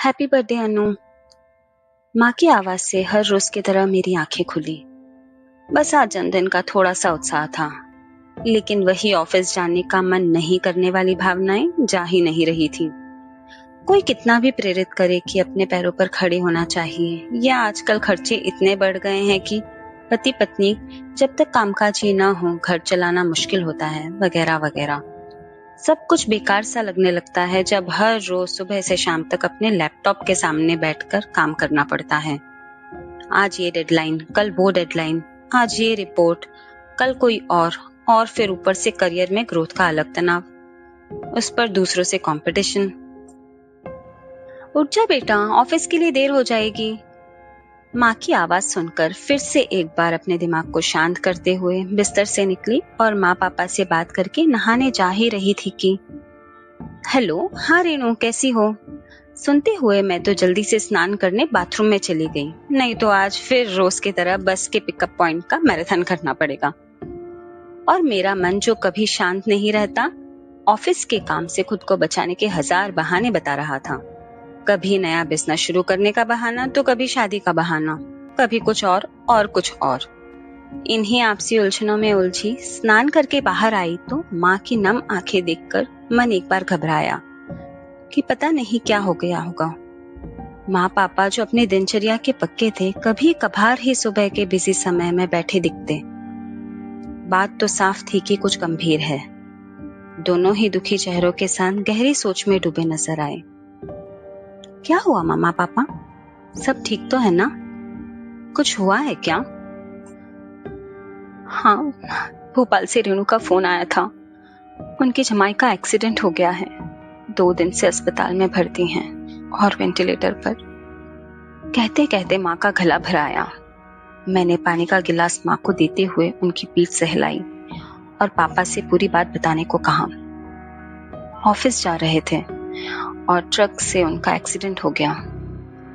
Happy birthday अनु। माँ की आवाज से हर रोज की तरह मेरी आंखें खुली। बस आज जन्मदिन का थोड़ा सा उत्साह था, लेकिन वही ऑफिस जाने का मन नहीं करने वाली भावनाएं जा ही नहीं रही थी। कोई कितना भी प्रेरित करे कि अपने पैरों पर खड़े होना चाहिए, या आजकल खर्चे इतने बढ़ गए हैं कि पति पत्नी जब तक कामकाजी ना हो घर चलाना मुश्किल होता है, वगैरह वगैरह। सब कुछ बेकार सा लगने लगता है जब हर रोज सुबह से शाम तक अपने लैपटॉप के सामने बैठकर काम करना पड़ता है। आज ये डेडलाइन, कल वो डेडलाइन, आज ये रिपोर्ट, कल कोई और फिर ऊपर से करियर में ग्रोथ का अलग तनाव, उस पर दूसरों से कंपटीशन। उठ जा बेटा, ऑफिस के लिए देर हो जाएगी। माँ की आवाज सुनकर फिर से एक बार अपने दिमाग को शांत करते हुए बिस्तर से निकली और माँ पापा से बात करके नहाने जा ही रही थी कि हेलो, हाँ रेणु, कैसी हो? सुनते हुए मैं तो जल्दी से स्नान करने बाथरूम में चली गई, नहीं तो आज फिर रोज की तरह बस के पिकअप पॉइंट का मैराथन करना पड़ेगा। और मेरा मन जो कभी शांत नहीं रहता, ऑफिस के काम से खुद को बचाने के 1000 बहाने बता रहा था। कभी नया बिजनेस शुरू करने का बहाना, तो कभी शादी का बहाना, कभी कुछ और कुछ और। इन्हीं आपसी उलझनों में उलझी स्नान करके बाहर आई तो माँ की नम आंखें देखकर मन एक बार घबराया कि पता नहीं क्या हो गया होगा। माँ पापा जो अपने दिनचर्या के पक्के थे, कभी कभार ही सुबह के बिजी समय में बैठे दिखते। बात तो साफ थी कि कुछ गंभीर है। दोनों ही दुखी चेहरों के साथ गहरी सोच में डूबे नजर आए। क्या हुआ मामा पापा, सब ठीक तो है ना? कुछ हुआ है क्या? हाँ, भोपाल से रेणु का फोन आया था। उनकी जमाई का एक्सीडेंट हो गया है। 2 दिन से अस्पताल में भर्ती हैं और वेंटिलेटर पर। कहते कहते माँ का गला भर आया। मैंने पानी का गिलास माँ को देते हुए उनकी पीठ सहलाई और पापा से पूरी बात बताने को कहा। ऑफिस जा रहे थे और ट्रक से उनका एक्सीडेंट हो गया।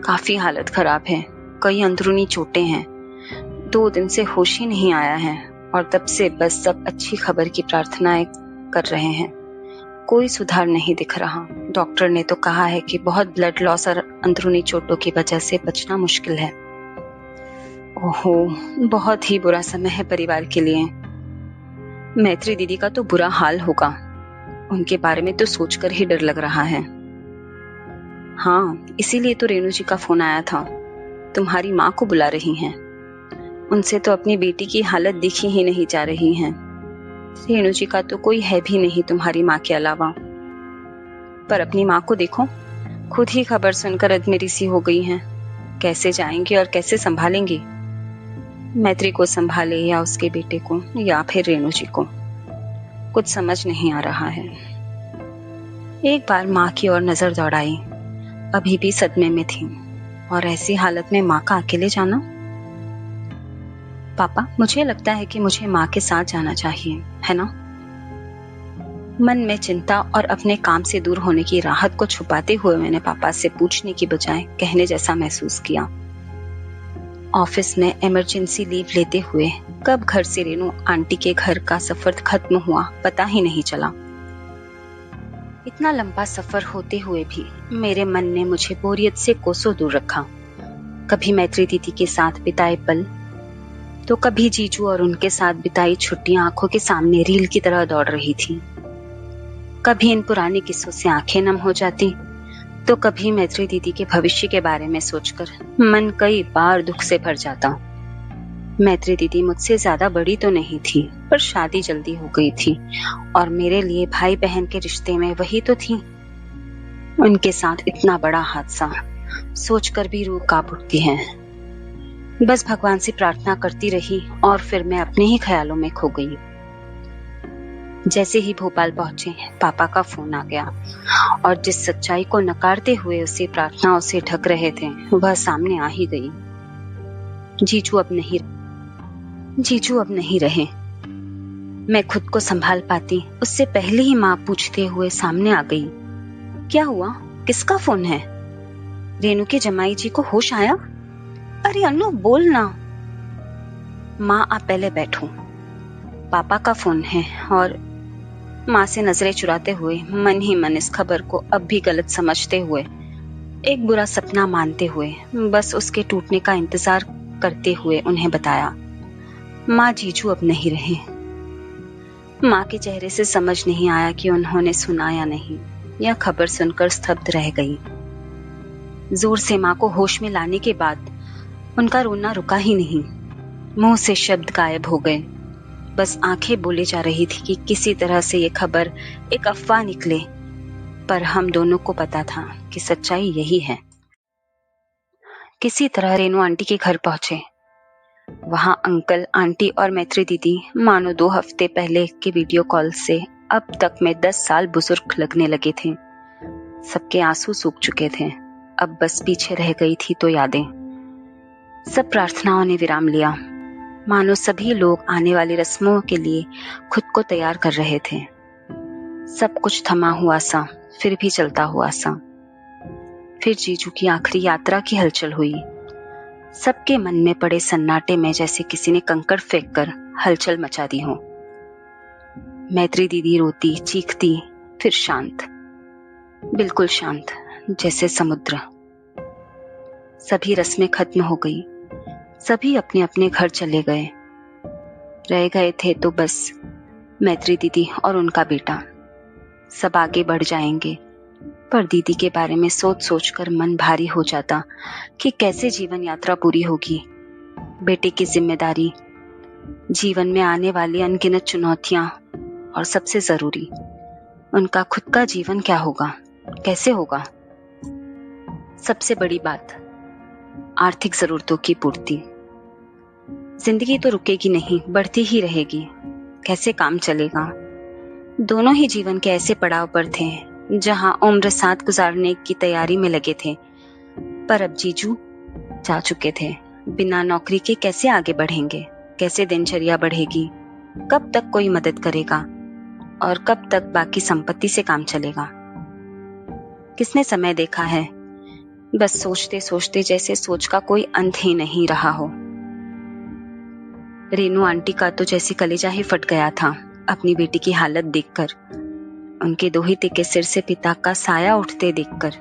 काफी हालत खराब है, कई अंदरूनी चोटें हैं। 2 दिन से होश ही नहीं आया है और तब से बस सब अच्छी खबर की प्रार्थनाएं कर रहे हैं। कोई सुधार नहीं दिख रहा। डॉक्टर ने तो कहा है कि बहुत ब्लड लॉस और अंदरूनी चोटों की वजह से बचना मुश्किल है। ओहो, बहुत ही बुरा समय है परिवार के लिए। मैत्री दीदी का तो बुरा हाल होगा। उनके बारे में तो सोचकर ही डर लग रहा है। हाँ, इसीलिए तो रेणु जी का फोन आया था। तुम्हारी माँ को बुला रही हैं। उनसे तो अपनी बेटी की हालत दिखी ही नहीं जा रही है। रेणु जी का तो कोई है भी नहीं तुम्हारी माँ के अलावा। पर अपनी माँ को देखो, खुद ही खबर सुनकर अधमेरी सी हो गई हैं। कैसे जाएंगी और कैसे संभालेंगी? मैत्री को संभाले या उसके बेटे को या फिर रेणु जी को, कुछ समझ नहीं आ रहा है। एक बार माँ की ओर नजर दौड़ाई। अभी भी सदमे में थी और ऐसी हालत में माँ का अकेले जाना। पापा, मुझे लगता है कि मुझे माँ के साथ जाना चाहिए, है ना? मन में चिंता और अपने काम से दूर होने की राहत को छुपाते हुए मैंने पापा से पूछने की बजाय कहने जैसा महसूस किया। ऑफिस में इमरजेंसी लीव लेते हुए कब घर से रेणु आंटी के घर का सफर खत्म हुआ पता ही नहीं चला। इतना लंबा सफर होते हुए भी मेरे मन ने मुझे बोरियत से कोसों दूर रखा। कभी मैत्री दीदी के साथ बिताए पल, तो कभी जीजू और उनके साथ बिताई छुट्टियां आंखों के सामने रील की तरह दौड़ रही थी। कभी इन पुराने किस्सों से आंखें नम हो जाती, तो कभी मैत्री दीदी के भविष्य के बारे में सोचकर मन कई बार दुख से भर जाता। मैत्री दीदी मुझसे ज्यादा बड़ी तो नहीं थी, पर शादी जल्दी हो गई थी और मेरे लिए भाई बहन के रिश्ते में वही तो थी। उनके साथ इतना बड़ा हादसा सोचकर भी रूह कांप उठती है। बस भगवान से प्रार्थना करती रही और फिर मैं अपने ही ख्यालों में खो गई। जैसे ही भोपाल पहुंचे, पापा का फोन आ गया और जिस सच्चाई को नकारते हुए उसे प्रार्थनाओं से ढक रहे थे, वह सामने आ ही गई। जीजू अब नहीं रहे। मैं खुद को संभाल पाती उससे पहले ही माँ पूछते हुए सामने आ गई। क्या हुआ? किसका फोन है? रेणु के जमाई जी को होश आया? अरे अनु, बोल ना। माँ, आप पहले बैठो। पापा का फोन है। और माँ से नजरें चुराते हुए मन ही मन इस खबर को अब भी गलत समझते हुए एक बुरा सपना मानते हुए बस उसके टूटने का इंतजार करते हुए उन्हें बताया, माँ जीजू अब नहीं रहे। माँ के चेहरे से समझ नहीं आया कि उन्होंने सुना या नहीं। यह खबर सुनकर स्तब्ध रह गई। जोर से माँ को होश में लाने के बाद उनका रोना रुका ही नहीं। मुंह से शब्द गायब हो गए। बस आंखें बोले जा रही थी कि किसी तरह से ये खबर एक अफवाह निकले, पर हम दोनों को पता था कि सच्चाई यही है। किसी तरह रेनू आंटी के घर पहुंचे। वहां अंकल, आंटी और मैत्री दीदी मानो 2 हफ्ते पहले के वीडियो कॉल से अब तक में 10 साल बुजुर्ग लगने लगे थे। सबके आंसू सूख चुके थे। अब बस पीछे रह गई थी तो यादें। सब प्रार्थनाओं ने विराम लिया, मानो सभी लोग आने वाली रस्मों के लिए खुद को तैयार कर रहे थे। सब कुछ थमा हुआ सा, फिर भी चलता हुआ सा। फिर जीजू की आखिरी यात्रा की हलचल हुई। सबके मन में पड़े सन्नाटे में जैसे किसी ने कंकड़ फेंककर हलचल मचा दी हो। मैत्री दीदी रोती, चीखती, फिर शांत, बिल्कुल शांत, जैसे समुद्र। सभी रस्में खत्म हो गई। सभी अपने अपने घर चले गए। रह गए थे तो बस मैत्री दीदी और उनका बेटा। सब आगे बढ़ जाएंगे, पर दीदी के बारे में सोच सोचकर मन भारी हो जाता कि कैसे जीवन यात्रा पूरी होगी। बेटे की जिम्मेदारी, जीवन में आने वाली अनगिनत चुनौतियां, और सबसे जरूरी उनका खुद का जीवन क्या होगा, कैसे होगा। सबसे बड़ी बात, आर्थिक जरूरतों की पूर्ति। जिंदगी तो रुकेगी नहीं, बढ़ती ही रहेगी। कैसे काम चलेगा। दोनों ही जीवन के ऐसे पड़ाव पर थे जहां उम्र साथ गुजारने की तैयारी में लगे थे, पर अब जीजू जा चुके थे। बिना नौकरी के कैसे आगे बढ़ेंगे, कैसे दिनचर्या बढ़ेगी, कब तक कोई मदद करेगा और कब तक बाकी संपत्ति से काम चलेगा। किसने समय देखा है। बस सोचते सोचते जैसे सोच का कोई अंत ही नहीं रहा हो। रेनू आंटी का तो जैसे कलेजा ही फट गया था अपनी बेटी की हालत देखकर, उनके दोहिते के सिर से पिता का साया उठते देखकर।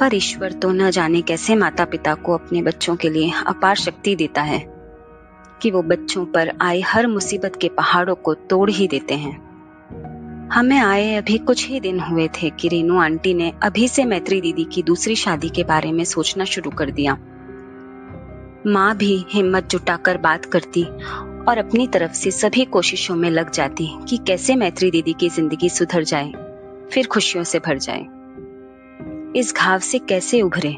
पर ईश्वर तो न जाने कैसे माता पिता को अपने बच्चों के लिए अपार शक्ति देता है कि वो बच्चों पर आए हर मुसीबत के पहाड़ों को तोड़ ही देते हैं। हमें आए अभी कुछ ही दिन हुए थे कि रेनू आंटी ने अभी से मैत्री दीदी की दूसरी शादी के बारे में सोचना शुरू कर दिया। माँ भी हिम्मत जुटाकर बात करती और अपनी तरफ से सभी कोशिशों में लग जाती कि कैसे मैत्री दीदी की जिंदगी सुधर जाए, फिर खुशियों से भर जाए। इस घाव से कैसे उभरे।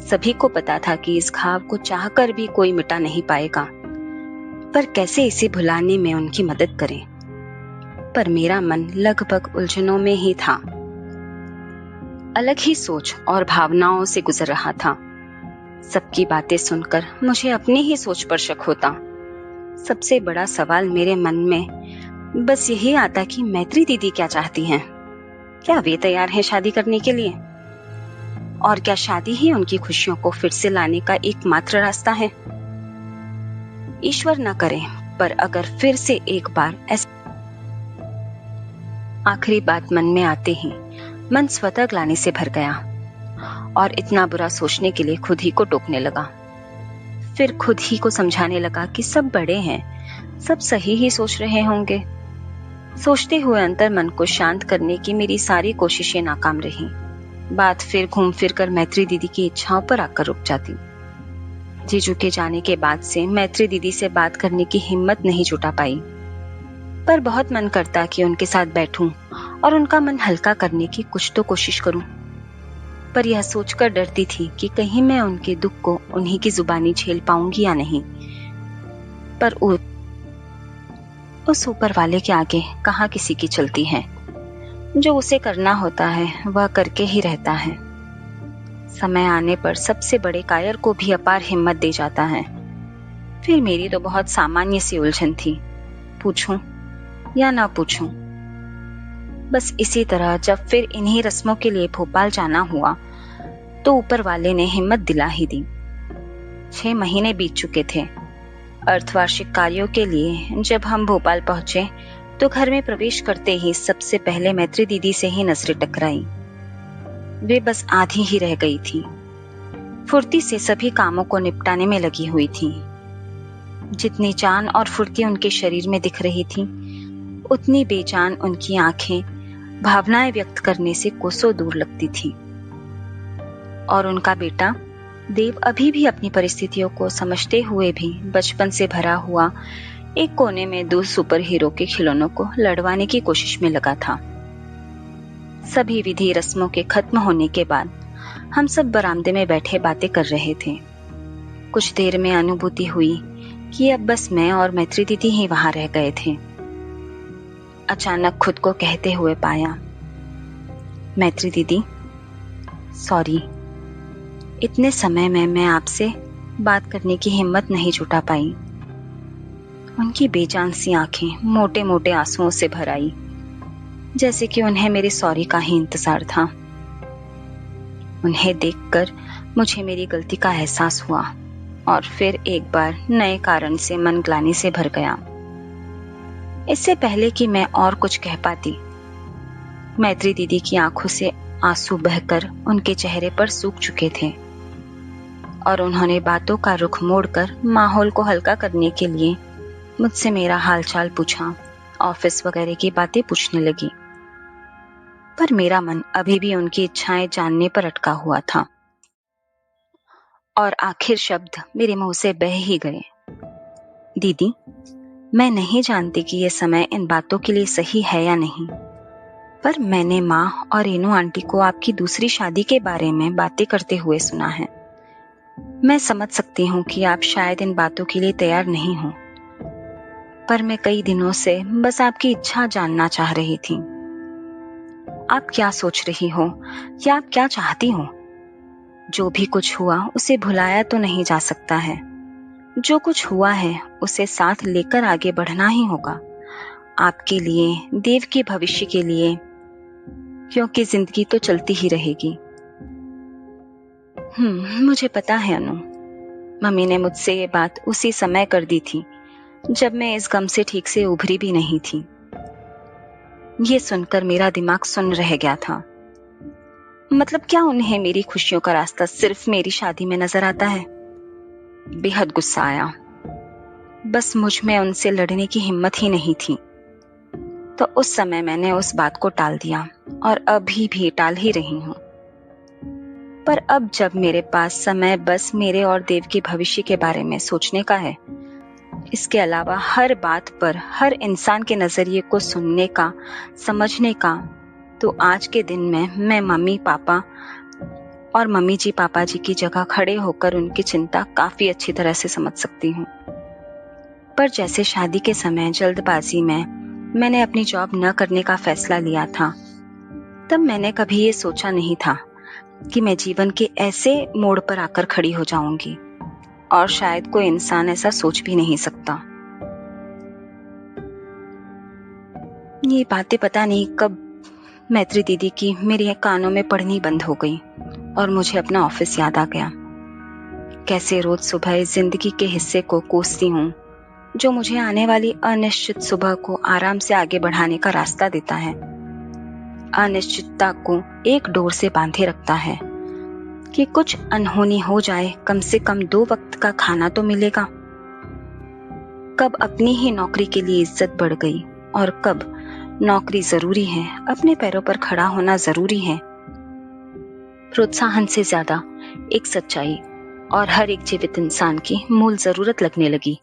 सभी को पता था कि इस घाव को चाहकर भी कोई मिटा नहीं पाएगा, पर कैसे इसे भुलाने में उनकी मदद करें। पर मेरा मन लगभग उलझनों में ही था। अलग ही सोच और भावनाओं से गुजर रहा था। सबकी बातें सुनकर मुझे अपनी ही सोच पर शक होता। सबसे बड़ा सवाल मेरे मन में बस यही आता कि मैत्री दीदी क्या चाहती हैं। क्या वे तैयार हैं शादी करने के लिए? और क्या शादी ही उनकी खुशियों को फिर से लाने का एकमात्र रास्ता है? ईश्वर न करे, पर अगर फिर से एक बार ऐसा। आखिरी बात मन में आते ही मन स्वतः ग्लानि से भर गया और इतना बुरा सोचने के लिए खुद ही को टोकने लगा। फिर खुद ही को समझाने लगा कि सब बड़े हैं, सब सही ही सोच रहे होंगे। सोचते हुए अंतर मन को शांत करने की मेरी सारी कोशिशें नाकाम रही। बात फिर घूम फिर कर मैत्री दीदी की इच्छाओं पर आकर रुक जाती। जीजू के जाने के बाद से मैत्री दीदी से बात करने की हिम्मत नहीं जुटा पाई, पर बहुत मन करता कि उनके साथ बैठूं और उनका मन हल्का करने की कुछ तो कोशिश करूं। पर यह सोचकर डरती थी कि कहीं मैं उनके दुख को उन्हीं की जुबानी झेल पाऊंगी या नहीं। पर उस ऊपर वाले के आगे कहाँ किसी की चलती है। जो उसे करना होता है वह करके ही रहता है। समय आने पर सबसे बड़े कायर को भी अपार हिम्मत दे जाता है। फिर मेरी तो बहुत सामान्य सी उलझन थी, पूछूं या ना पूछूं। बस इसी तरह जब फिर इन्हीं रस्मों के लिए भोपाल जाना हुआ तो ऊपर वाले ने हिम्मत दिला ही दी। 6 महीने बीत चुके थे। अर्धवार्षिक कार्यों के लिए जब हम भोपाल पहुंचे तो घर में प्रवेश करते ही सबसे पहले मैत्री दीदी से ही नजरें टकराई। वे बस आधी ही रह गई थी। फुर्ती से सभी कामों को निपटाने में लगी हुई थी। जितनी जान और फुर्ती उनके शरीर में दिख रही थी, उतनी बेजान उनकी आंखें भावनाएं व्यक्त करने से कोसों दूर लगती थी। और उनका बेटा देव अभी भी अपनी परिस्थितियों को समझते हुए भी बचपन से भरा हुआ एक कोने में दो सुपर हीरो के खिलौनों को लड़वाने की कोशिश में लगा था। सभी विधि रस्मों के खत्म होने के बाद हम सब बरामदे में बैठे बातें कर रहे थे। कुछ देर में अनुभूति हुई कि अब बस मैं और मैत्री दीदी ही वहां रह गए थे। अचानक खुद को कहते हुए पाया, मैत्री दीदी सॉरी, इतने समय में मैं आपसे बात करने की हिम्मत नहीं जुटा पाई। उनकी बेजान सी आंखें मोटे मोटे आंसुओं से भर आई, जैसे कि उन्हें मेरे सॉरी का ही इंतजार था। उन्हें देखकर मुझे मेरी गलती का एहसास हुआ और फिर एक बार नए कारण से मन ग्लानि से भर गया। इससे पहले कि मैं और कुछ कह पाती, मैत्री दीदी की आंखों से आंसू बहकर उनके चेहरे पर सूख चुके थे और उन्होंने बातों का रुख मोड़कर माहौल को हल्का करने के लिए मुझसे मेरा हालचाल पूछा, ऑफिस वगैरह की बातें पूछने लगी। पर मेरा मन अभी भी उनकी इच्छाएं जानने पर अटका हुआ था और आखिर शब्द मेरे मुंह से बह ही गए। दीदी, मैं नहीं जानती कि यह समय इन बातों के लिए सही है या नहीं, पर मैंने माँ और रेनू आंटी को आपकी दूसरी शादी के बारे में बातें करते हुए सुना है। मैं समझ सकती हूँ कि आप शायद इन बातों के लिए तैयार नहीं हो, पर मैं कई दिनों से बस आपकी इच्छा जानना चाह रही थी। आप क्या सोच रही हो या आप क्या चाहती हो? जो भी कुछ हुआ उसे भुलाया तो नहीं जा सकता है। जो कुछ हुआ है उसे साथ लेकर आगे बढ़ना ही होगा, आपके लिए, देव के भविष्य के लिए, क्योंकि जिंदगी तो चलती ही रहेगी। मुझे पता है अनु, मम्मी ने मुझसे ये बात उसी समय कर दी थी जब मैं इस गम से ठीक से उभरी भी नहीं थी। ये सुनकर मेरा दिमाग सुन्न रह गया था। मतलब क्या उन्हें मेरी खुशियों का रास्ता सिर्फ मेरी शादी में नजर आता है? बेहद गुस्सा आया। बस मुझ में उनसे लड़ने की हिम्मत ही नहीं थी। तो उस समय मैंने उस बात को टाल दिया और अभी भी टाल ही रही हूँ। पर अब जब मेरे पास समय बस मेरे और देव के भविष्य के बारे में सोचने का है, इसके अलावा हर बात पर हर इंसान के नजरिए को सुनने का, समझने का, तो आज के दिन में मैं मम्मी पापा और मम्मी जी पापा जी की जगह खड़े होकर उनकी चिंता काफी अच्छी तरह से समझ सकती हूँ। पर जैसे शादी के समय जल्दबाजी में मैंने अपनी जॉब न करने का फैसला लिया था, तब मैंने कभी ये सोचा नहीं था कि मैं जीवन के ऐसे मोड़ पर आकर खड़ी हो जाऊंगी, और शायद कोई इंसान ऐसा सोच भी नहीं सकता। ये बातें पता नहीं कब मैत्री दीदी की मेरे कानों में पड़नी बंद हो गई और मुझे अपना ऑफिस याद आ गया। कैसे रोज सुबह इस जिंदगी के हिस्से को कोसती हूँ जो मुझे आने वाली अनिश्चित सुबह को आराम से आगे बढ़ाने का रास्ता देता है, अनिश्चितता को एक डोर से बांधे रखता है कि कुछ अनहोनी हो जाए, कम से कम 2 वक्त का खाना तो मिलेगा। कब अपनी ही नौकरी के लिए इज्जत बढ़ गई और कब नौकरी जरूरी है, अपने पैरों पर खड़ा होना जरूरी है। प्रोत्साहन से ज्यादा एक सच्चाई और हर एक जीवित इंसान की मूल जरूरत लगने लगी।